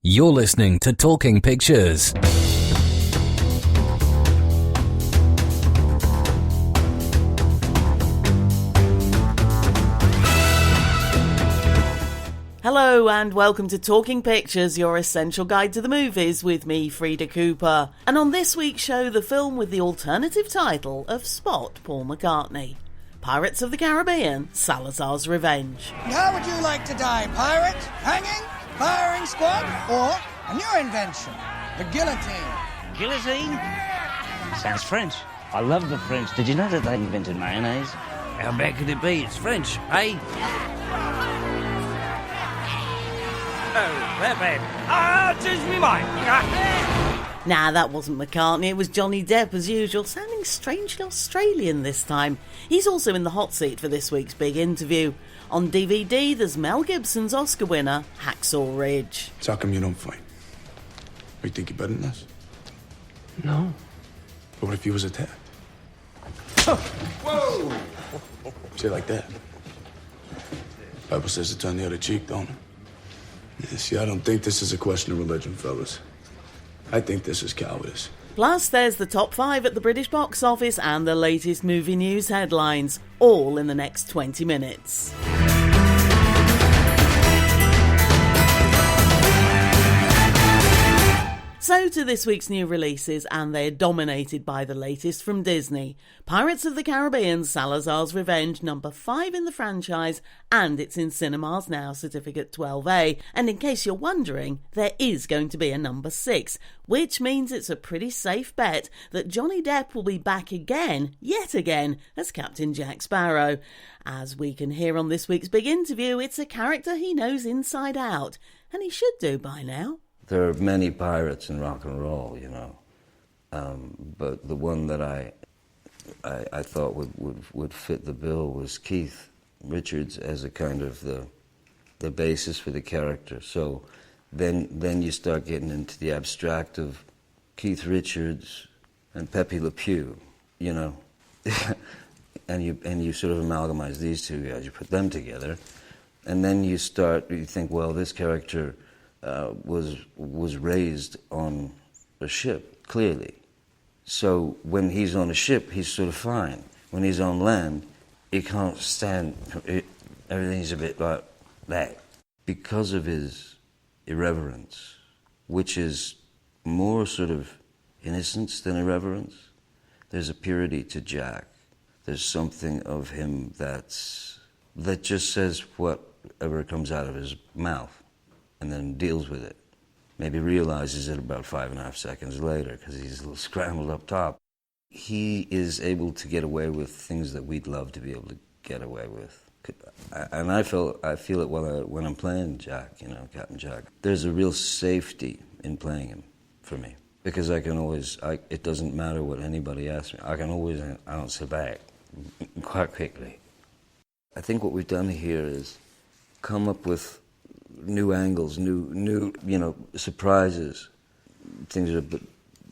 You're listening to Talking Pictures. Hello and welcome to Talking Pictures, your essential guide to the movies with me, Frida Cooper. And on this week's show, the film with the alternative title of Spot Paul McCartney. Pirates of the Caribbean, Salazar's Revenge. And how would you like to die, pirate? Hanging? Firing squad? Or a new invention, the guillotine? Guillotine? Sounds French. I love the French. Did you know that they invented mayonnaise? How bad could it be? It's French, eh? Oh, that bad. Change me mind. Nah, that wasn't McCartney, it was Johnny Depp as usual, sounding strangely Australian this time. He's also in the hot seat for this week's big interview. On DVD, there's Mel Gibson's Oscar winner, Hacksaw Ridge. So how come you don't fight? You think you're better than us? No. But what if you was attacked? Whoa! Say it like that. Bible says to turn the other cheek, don't it? Yeah, see, I don't think this is a question of religion, fellas. I think this is cowardice. Plus, there's the top 5 at the British box office and the latest movie news headlines, all in the next 20 minutes. So to this week's new releases, and they're dominated by the latest from Disney. Pirates of the Caribbean, Salazar's Revenge, number 5 in the franchise, and it's in cinemas now, certificate 12A. And in case you're wondering, there is going to be a number 6, which means it's a pretty safe bet that Johnny Depp will be back again, yet again, as Captain Jack Sparrow. As we can hear on this week's big interview, it's a character he knows inside out, and he should do by now. There are many pirates in rock and roll, you know, but the one that I thought would fit the bill was Keith Richards as a kind of the basis for the character. So then you start getting into the abstract of Keith Richards and Pepe Le Pew, you know, and you sort of amalgamize these two guys, you put them together, and then you think, well, this character was raised on a ship, clearly. So when he's on a ship, he's sort of fine. When he's on land, he can't stand it. Everything's a bit like that. Because of his irreverence, which is more sort of innocence than irreverence, there's a purity to Jack. There's something of him that just says whatever comes out of his mouth, and then deals with it. Maybe realizes it about 5.5 seconds later because he's a little scrambled up top. He is able to get away with things that we'd love to be able to get away with. And I feel it when I'm playing Jack, you know, Captain Jack. There's a real safety in playing him for me because I can always, it doesn't matter what anybody asks me, I don't answer back quite quickly. I think what we've done here is come up with new angles, new, you know, surprises. Things are a bit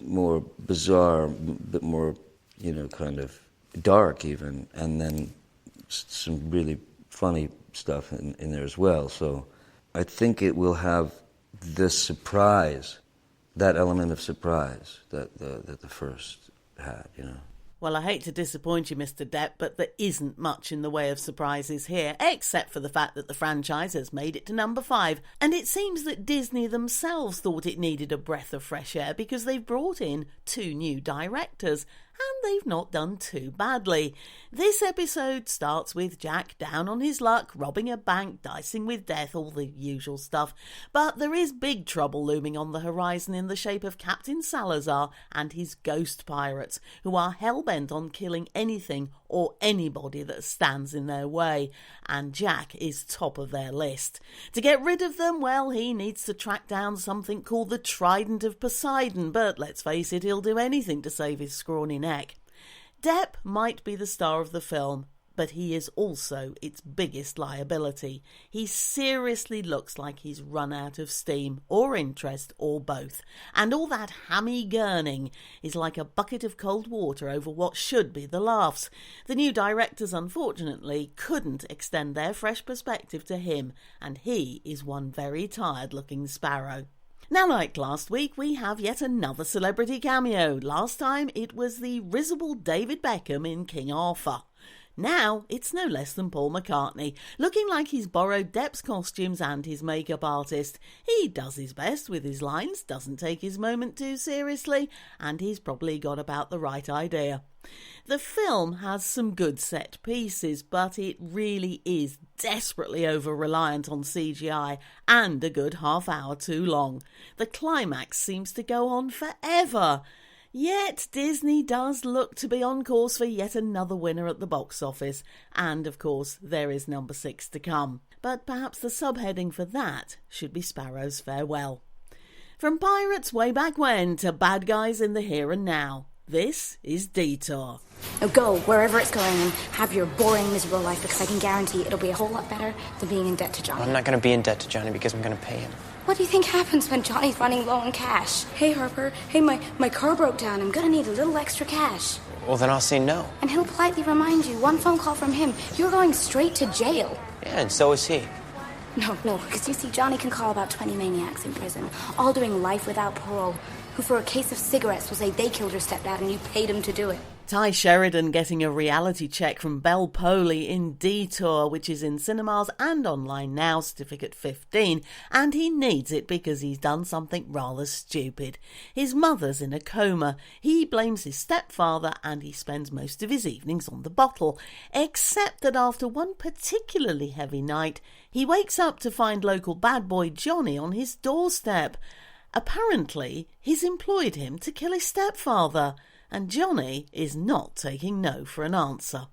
more bizarre, a bit more, you know, kind of dark even, and then some really funny stuff in there as well. So I think it will have the surprise, that element of surprise that the first had, you know. Well, I hate to disappoint you, Mr. Depp, but there isn't much in the way of surprises here, except for the fact that the franchise has made it to number 5, and it seems that Disney themselves thought it needed a breath of fresh air because they've brought in 2 new directors, and they've not done too badly. This episode starts with Jack down on his luck, robbing a bank, dicing with death, all the usual stuff. But there is big trouble looming on the horizon in the shape of Captain Salazar and his ghost pirates, who are hell-bent on killing anything or anybody that stands in their way. And Jack is top of their list. To get rid of them, well, he needs to track down something called the Trident of Poseidon, but let's face it, he'll do anything to save his scrawny neck. Depp might be the star of the film, but he is also its biggest liability. He seriously looks like he's run out of steam, or interest, or both. And all that hammy gurning is like a bucket of cold water over what should be the laughs. The new directors, unfortunately, couldn't extend their fresh perspective to him, and he is one very tired-looking Sparrow. Now, like last week, we have yet another celebrity cameo. Last time it was the risible David Beckham in King Arthur. Now it's no less than Paul McCartney, looking like he's borrowed Depp's costumes and his makeup artist. He does his best with his lines, doesn't take his moment too seriously, and he's probably got about the right idea. The film has some good set pieces, but it really is desperately over-reliant on CGI and a good half hour too long. The climax seems to go on forever. Yet Disney does look to be on course for yet another winner at the box office, and of course there is number 6 to come. But perhaps the subheading for that should be Sparrow's Farewell. From pirates way back when to bad guys in the here and now, this is Detour. Now go wherever it's going and have your boring, miserable life, because I can guarantee it'll be a whole lot better than being in debt to Johnny. I'm not going to be in debt to Johnny because I'm going to pay him. What do you think happens when Johnny's running low on cash? Hey, Harper, hey, my car broke down. I'm gonna need a little extra cash. Well, then I'll say no. And he'll politely remind you, one phone call from him, you're going straight to jail. Yeah, and so is he. No, because you see, Johnny can call about 20 maniacs in prison, all doing life without parole, who for a case of cigarettes will say they killed your stepdad and you paid him to do it. Ty Sheridan getting a reality check from Bel Powley in Detour, which is in cinemas and online now, certificate 15, and he needs it because he's done something rather stupid. His mother's in a coma, he blames his stepfather, and he spends most of his evenings on the bottle, except that after one particularly heavy night, he wakes up to find local bad boy Johnny on his doorstep. Apparently, he's employed him to kill his stepfather, and Johnny is not taking no for an answer.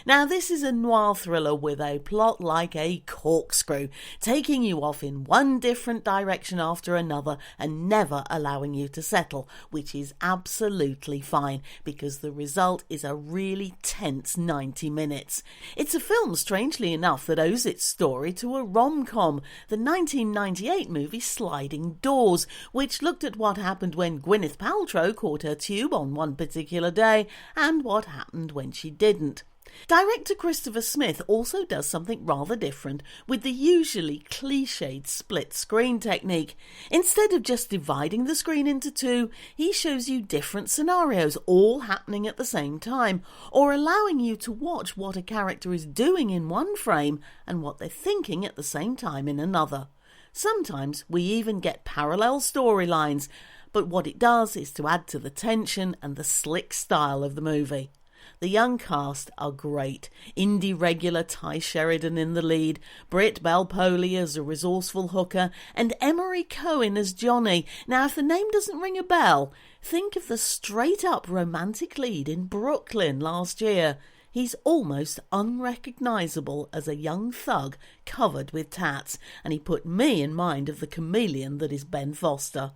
Now, this is a noir thriller with a plot like a corkscrew, taking you off in one different direction after another and never allowing you to settle, which is absolutely fine because the result is a really tense 90 minutes. It's a film, strangely enough, that owes its story to a rom-com, the 1998 movie Sliding Doors, which looked at what happened when Gwyneth Paltrow caught her tube on one particular day and what happened when she didn't. Director Christopher Smith also does something rather different with the usually cliched split screen technique. Instead of just dividing the screen into two, he shows you different scenarios all happening at the same time, or allowing you to watch what a character is doing in one frame and what they're thinking at the same time in another. Sometimes we even get parallel storylines, but what it does is to add to the tension and the slick style of the movie. The young cast are great. Indie regular Ty Sheridan in the lead, Britt Bel Powley as a resourceful hooker, and Emery Cohen as Johnny. Now, if the name doesn't ring a bell, think of the straight-up romantic lead in Brooklyn last year. He's almost unrecognisable as a young thug covered with tats, and he put me in mind of the chameleon that is Ben Foster.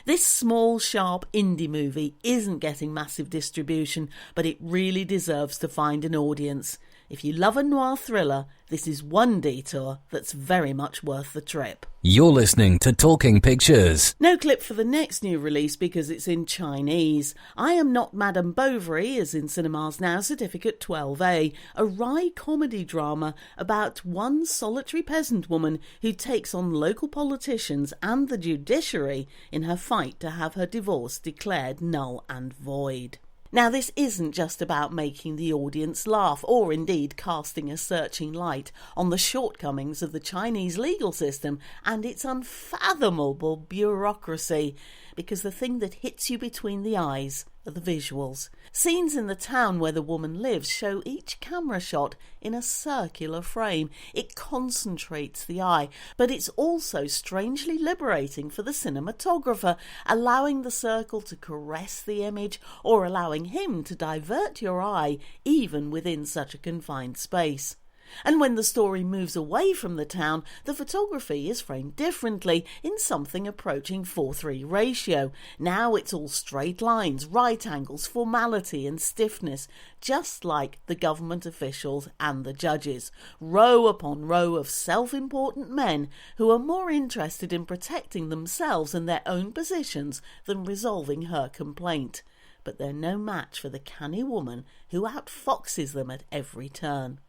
This small, sharp indie movie isn't getting massive distribution, but it really deserves to find an audience. If you love a noir thriller, this is one detour that's very much worth the trip. You're listening to Talking Pictures. No clip for the next new release because it's in Chinese. I Am Not Madame Bovary is in cinemas now, certificate 12A, a wry comedy drama about one solitary peasant woman who takes on local politicians and the judiciary in her fight to have her divorce declared null and void. Now, this isn't just about making the audience laugh, or indeed casting a searching light on the shortcomings of the Chinese legal system and its unfathomable bureaucracy, because the thing that hits you between the eyes are the visuals. Scenes in the town where the woman lives show each camera shot in a circular frame. It concentrates the eye, but it's also strangely liberating for the cinematographer, allowing the circle to caress the image or allowing him to divert your eye even within such a confined space. And when the story moves away from the town, the photography is framed differently, in something approaching 4:3 ratio. Now it's all straight lines, right angles, formality and stiffness, just like the government officials and the judges. Row upon row of self-important men who are more interested in protecting themselves and their own positions than resolving her complaint. But they're no match for the canny woman who outfoxes them at every turn.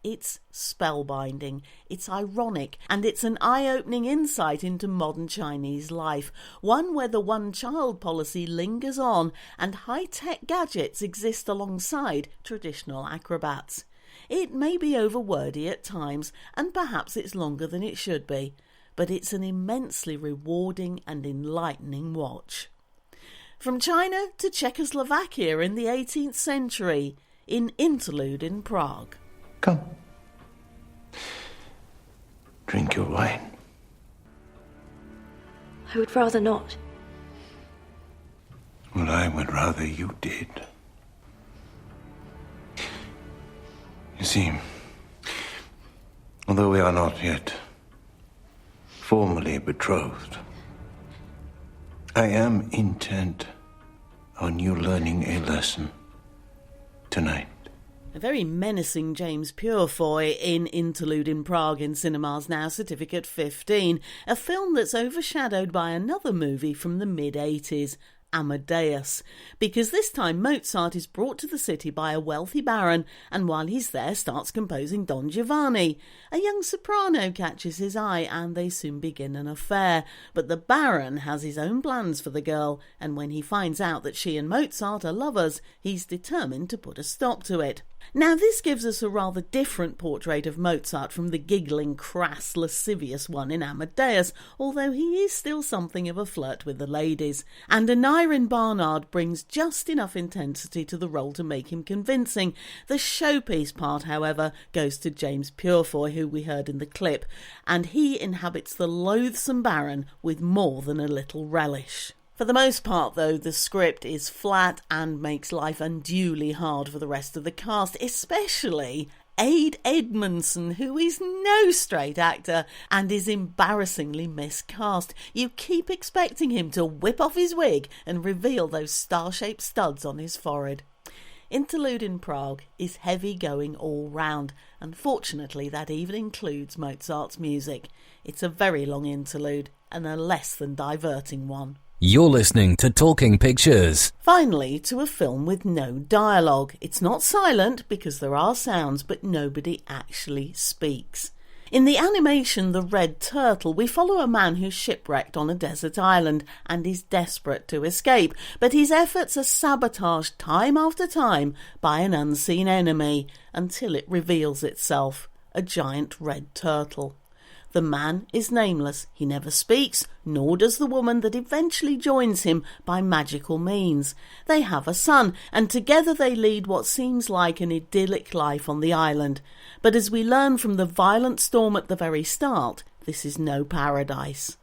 It's spellbinding, it's ironic, and it's an eye-opening insight into modern Chinese life, one where the one-child policy lingers on and high-tech gadgets exist alongside traditional acrobats. It may be over-wordy at times, and perhaps it's longer than it should be, but it's an immensely rewarding and enlightening watch. From China to Czechoslovakia in the 18th century, in Interlude in Prague. Come. Drink your wine. I would rather not. Well, I would rather you did. You see, although we are not yet formally betrothed, I am intent on you learning a lesson tonight. A very menacing James Purefoy in Interlude in Prague in cinemas now, Certificate 15, a film that's overshadowed by another movie from the mid-80s, Amadeus, because this time Mozart is brought to the city by a wealthy baron and while he's there starts composing Don Giovanni. A young soprano catches his eye and they soon begin an affair, but the baron has his own plans for the girl and when he finds out that she and Mozart are lovers, he's determined to put a stop to it. Now this gives us a rather different portrait of Mozart from the giggling, crass, lascivious one in Amadeus, although he is still something of a flirt with the ladies. And Anirin Barnard brings just enough intensity to the role to make him convincing. The showpiece part, however, goes to James Purefoy, who we heard in the clip, and he inhabits the loathsome baron with more than a little relish. For the most part, though, the script is flat and makes life unduly hard for the rest of the cast, especially Ade Edmondson, who is no straight actor and is embarrassingly miscast. You keep expecting him to whip off his wig and reveal those star-shaped studs on his forehead. Interlude in Prague is heavy-going all round. Unfortunately, that even includes Mozart's music. It's a very long interlude and a less than diverting one. You're listening to Talking Pictures. Finally, to a film with no dialogue. It's not silent because there are sounds, but nobody actually speaks. In the animation The Red Turtle, we follow a man who's shipwrecked on a desert island and is desperate to escape, but his efforts are sabotaged time after time by an unseen enemy until it reveals itself, a giant red turtle. The man is nameless, he never speaks, nor does the woman that eventually joins him by magical means. They have a son, and together they lead what seems like an idyllic life on the island. But as we learn from the violent storm at the very start, this is no paradise.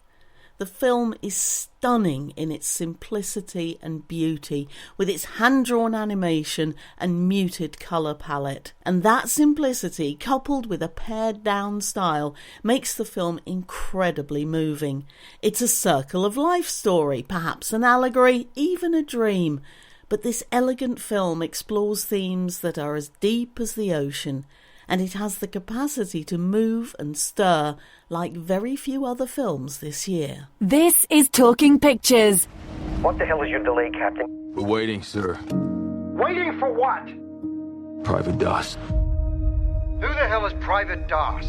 The film is stunning in its simplicity and beauty, with its hand-drawn animation and muted colour palette. And that simplicity, coupled with a pared-down style, makes the film incredibly moving. It's a circle-of-life story, perhaps an allegory, even a dream. But this elegant film explores themes that are as deep as the ocean, and it has the capacity to move and stir like very few other films this year. This is Talking Pictures. What the hell is your delay, Captain? We're waiting, sir. Waiting for what? Private DOS. Who the hell is Private DOS?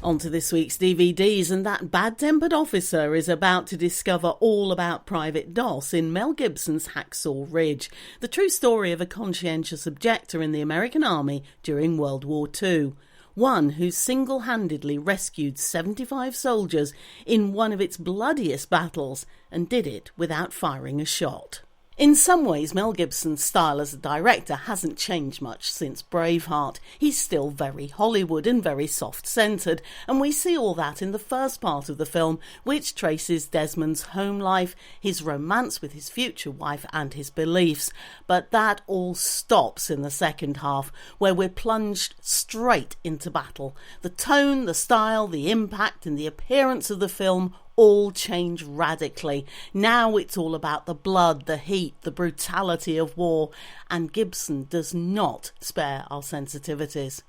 On to this week's DVDs, and that bad-tempered officer is about to discover all about Private DOS in Mel Gibson's Hacksaw Ridge, the true story of a conscientious objector in the American Army during World War II. One who single-handedly rescued 75 soldiers in one of its bloodiest battles and did it without firing a shot. In some ways, Mel Gibson's style as a director hasn't changed much since Braveheart. He's still very Hollywood and very soft-centred, and we see all that in the first part of the film, which traces Desmond's home life, his romance with his future wife and his beliefs. But that all stops in the second half, where we're plunged straight into battle. The tone, the style, the impact and the appearance of the film all change radically. Now it's all about the blood, the heat, the brutality of war, and Gibson does not spare our sensitivities.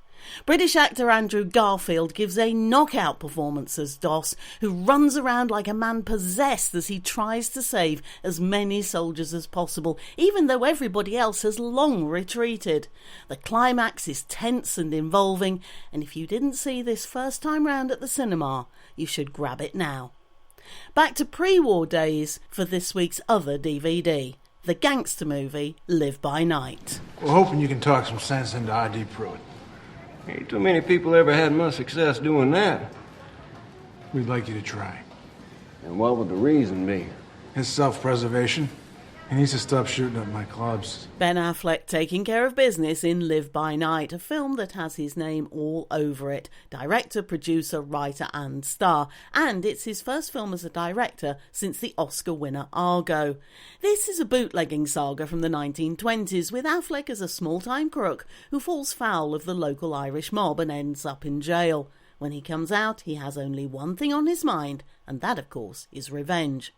British actor Andrew Garfield gives a knockout performance as Doss, who runs around like a man possessed as he tries to save as many soldiers as possible, even though everybody else has long retreated. The climax is tense and involving, and if you didn't see this first time round at the cinema, you should grab it now. Back to pre-war days for this week's other DVD, the gangster movie Live by Night. We're hoping you can talk some sense into ID Pruitt. Ain't too many people ever had much success doing that. We'd like you to try. And what would the reason be? His self-preservation. He needs to stop shooting at my clubs. Ben Affleck taking care of business in Live by Night, a film that has his name all over it. Director, producer, writer and star. And it's his first film as a director since the Oscar winner Argo. This is a bootlegging saga from the 1920s with Affleck as a small-time crook who falls foul of the local Irish mob and ends up in jail. When he comes out, he has only one thing on his mind, and that, of course, is revenge.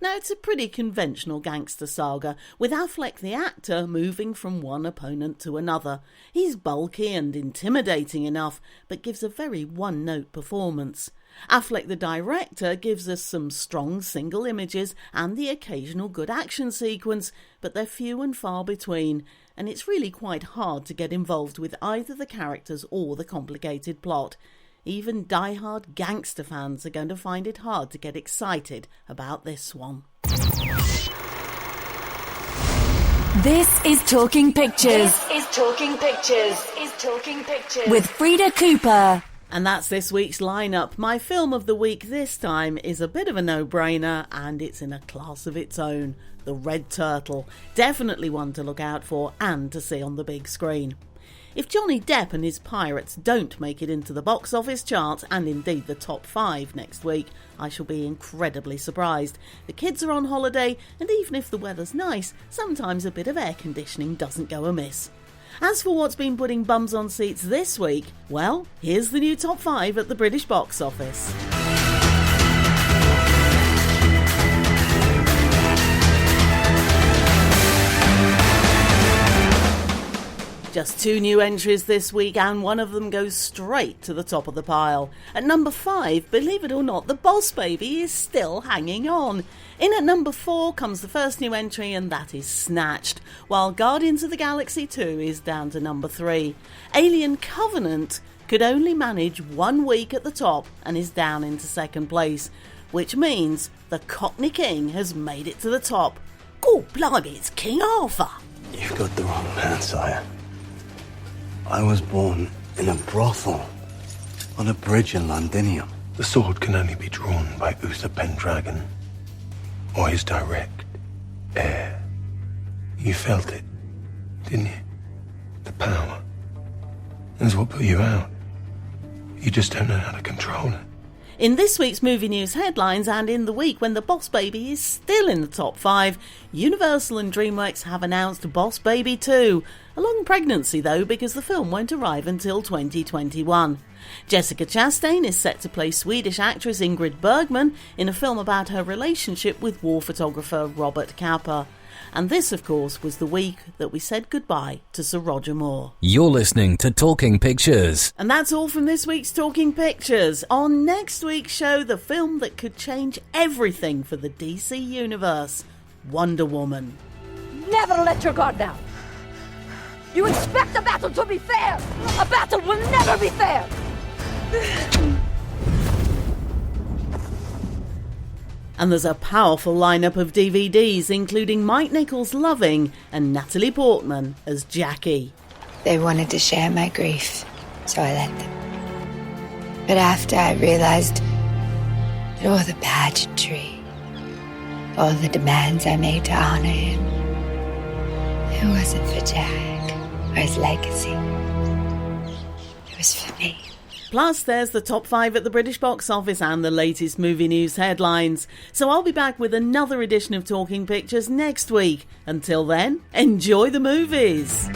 Now, it's a pretty conventional gangster saga, with Affleck the actor moving from one opponent to another. He's bulky and intimidating enough, but gives a very one-note performance. Affleck the director gives us some strong single images and the occasional good action sequence, but they're few and far between, and it's really quite hard to get involved with either the characters or the complicated plot. Even die-hard gangster fans are going to find it hard to get excited about this one. This is Talking Pictures. This is Talking Pictures. Is Talking Pictures. With Frida Cooper. And that's this week's lineup. My film of the week this time is a bit of a no-brainer, and it's in a class of its own. The Red Turtle. Definitely one to look out for and to see on the big screen. If Johnny Depp and his Pirates don't make it into the box office charts, and indeed the top 5 next week, I shall be incredibly surprised. The kids are on holiday, and even if the weather's nice, sometimes a bit of air conditioning doesn't go amiss. As for what's been putting bums on seats this week, well, here's the new top 5 at the British box office. Just 2 new entries this week, and one of them goes straight to the top of the pile. At number 5, believe it or not, The Boss Baby is still hanging on. In at number 4 comes the first new entry, and that is Snatched, while Guardians of the Galaxy 2 is down to number 3. Alien Covenant could only manage 1 week at the top and is down into second place, which means the Cockney King has made it to the top. Oh, blimey, it's King Arthur. You've got the wrong man, sire. I was born in a brothel on a bridge in Londinium. The sword can only be drawn by Uther Pendragon or his direct heir. You felt it, didn't you? The power. That's what put you out. You just don't know how to control it. In this week's movie news headlines, and in the week when The Boss Baby is still in the top 5, Universal and DreamWorks have announced Boss Baby 2. A long pregnancy though, because the film won't arrive until 2021. Jessica Chastain is set to play Swedish actress Ingrid Bergman in a film about her relationship with war photographer Robert Capa. And this, of course, was the week that we said goodbye to Sir Roger Moore. You're listening to Talking Pictures. And that's all from this week's Talking Pictures. On next week's show, the film that could change everything for the DC Universe, Wonder Woman. Never let your guard down. You expect a battle to be fair. A battle will never be fair. And there's a powerful lineup of DVDs, including Mike Nichols' Loving and Natalie Portman as Jackie. They wanted to share my grief, so I let them. But after I realized that all the pageantry, all the demands I made to honor him, it wasn't for Jack or his legacy. It was for me. Plus, there's the top 5 at the British box office and the latest movie news headlines. So I'll be back with another edition of Talking Pictures next week. Until then, enjoy the movies.